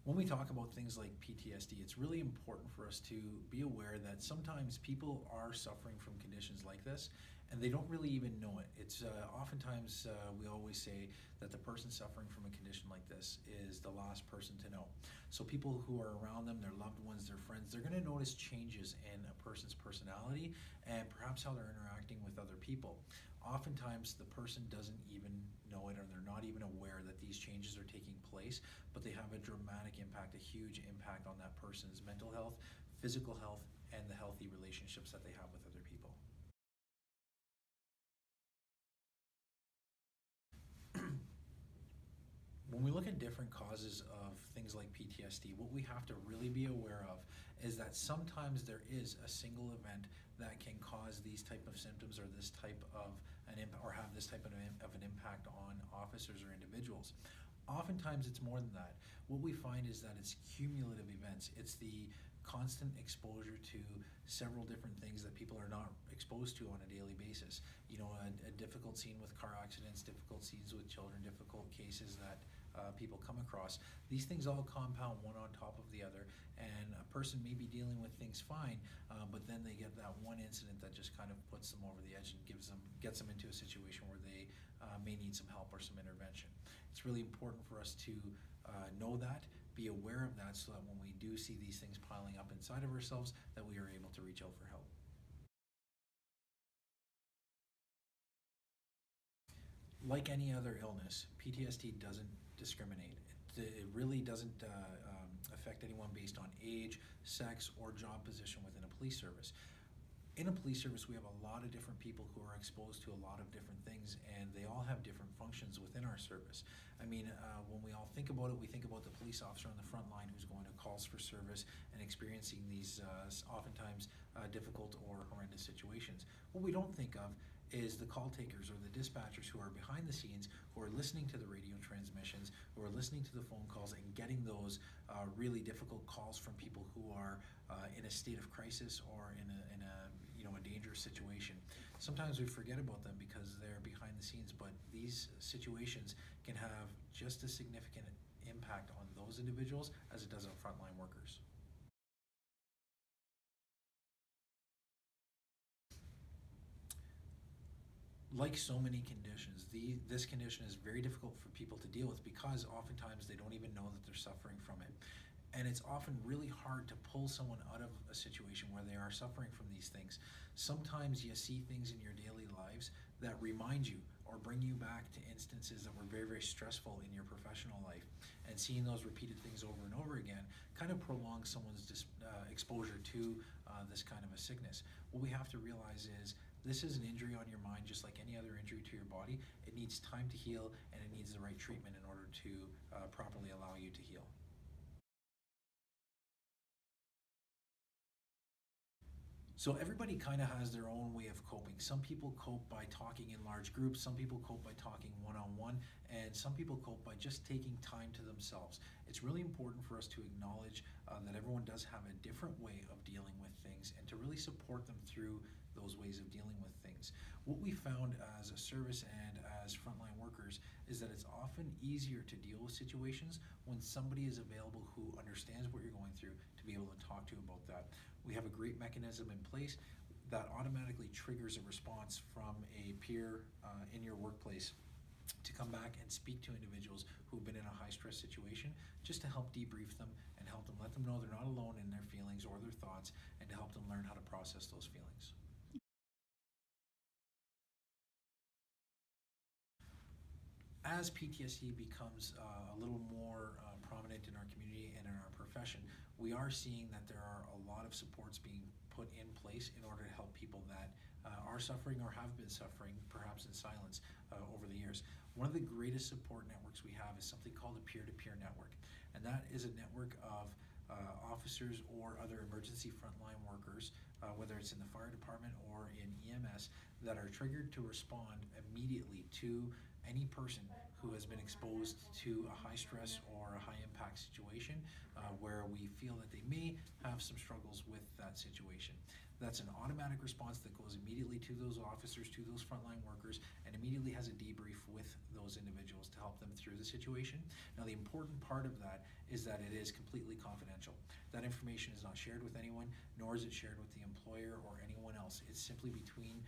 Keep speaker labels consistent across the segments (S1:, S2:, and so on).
S1: When we talk about things like PTSD, it's really important for us to be aware that sometimes people are suffering from conditions like this and they don't really even know it. It's oftentimes we always say that the person suffering from a condition like this is the last person to know. So people who are around them, their loved ones, their friends, they're going to notice changes in a person's personality and perhaps how they're interacting with other people. Oftentimes the person doesn't even know it, or they're not even aware that these changes are taking place, but they have a dramatic impact, a huge impact on that person's mental health, physical health, and the healthy relationships that they have with other people. When we look at different causes of things like PTSD, what we have to really be aware of is that sometimes there is a single event that can cause these type of symptoms, or this type of or have this type of an impact on officers or individuals. Oftentimes it's more than that. What we find is that it's cumulative events. It's the constant exposure to several different things that people are not exposed to on a daily basis. You know, a difficult scene with car accidents, difficult scenes with children, difficult cases that people come across. These things all compound one on top of the other, and a person may be dealing with things fine, but then they get that one incident that just kind of puts them over the edge and gets them into a situation where they may need some help or some intervention. It's really important for us to know that, be aware of that, so that when we do see these things piling up inside of ourselves, that we are able to reach out for help. Like any other illness, PTSD doesn't discriminate. It really doesn't affect anyone based on age, sex, or job position within a police service. In a police service, we have a lot of different people who are exposed to a lot of different things, and they all have different functions within our service. I mean, when we all think about it, we think about the police officer on the front line who's going to calls for service and experiencing these oftentimes difficult or horrendous situations. What we don't think of is the call takers or the dispatchers who are behind the scenes, who are listening to the radio transmissions, who are listening to the phone calls and getting those really difficult calls from people who are in a state of crisis or in a dangerous situation. Sometimes we forget about them because they're behind the scenes, but these situations can have just as significant impact on those individuals as it does on frontline workers. Like so many conditions, this condition is very difficult for people to deal with because oftentimes they don't even know that they're suffering from it. And it's often really hard to pull someone out of a situation where they are suffering from these things. Sometimes you see things in your daily lives that remind you or bring you back to instances that were very, very stressful in your professional life. And seeing those repeated things over and over again kind of prolongs someone's exposure to this kind of a sickness. What we have to realize is this is an injury on your mind just like any other injury to your body. It needs time to heal, and it needs the right treatment in order to properly allow you to heal. So everybody kind of has their own way of coping. Some people cope by talking in large groups, some people cope by talking one-on-one, and some people cope by just taking time to themselves. It's really important for us to acknowledge that everyone does have a different way of dealing with things, and to really support them through those ways of dealing with things. What we found as a service and as frontline workers is that it's often easier to deal with situations when somebody is available who understands what you're going through, to be able to talk to you about that. We have a great mechanism in place that automatically triggers a response from a peer in your workplace to come back and speak to individuals who've been in a high stress situation, just to help debrief them and help them, let them know they're not alone in their feelings or their thoughts, and to help them learn how to process those feelings. As PTSD becomes a little more prominent in our community and in our profession, we are seeing that there are a lot of supports being put in place in order to help people that are suffering or have been suffering, perhaps in silence, over the years. One of the greatest support networks we have is something called a peer-to-peer network, and that is a network of officers or other emergency frontline workers, whether it's in the fire department or in EMS, that are triggered to respond immediately to any person who has been exposed to a high stress or a high impact situation where we feel that they may have some struggles with that situation. That's an automatic response that goes immediately to those officers, to those frontline workers, and immediately has a debrief with those individuals to help them through the situation. Now, the important part of that is that it is completely confidential. That information is not shared with anyone, nor is it shared with the employer or anyone else. It's simply between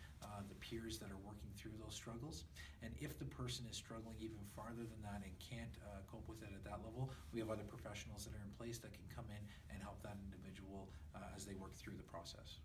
S1: the peers that are working through those struggles. And if the person is struggling even farther than that and can't cope with it at that level, we have other professionals that are in place that can come in and help that individual as they work through the process.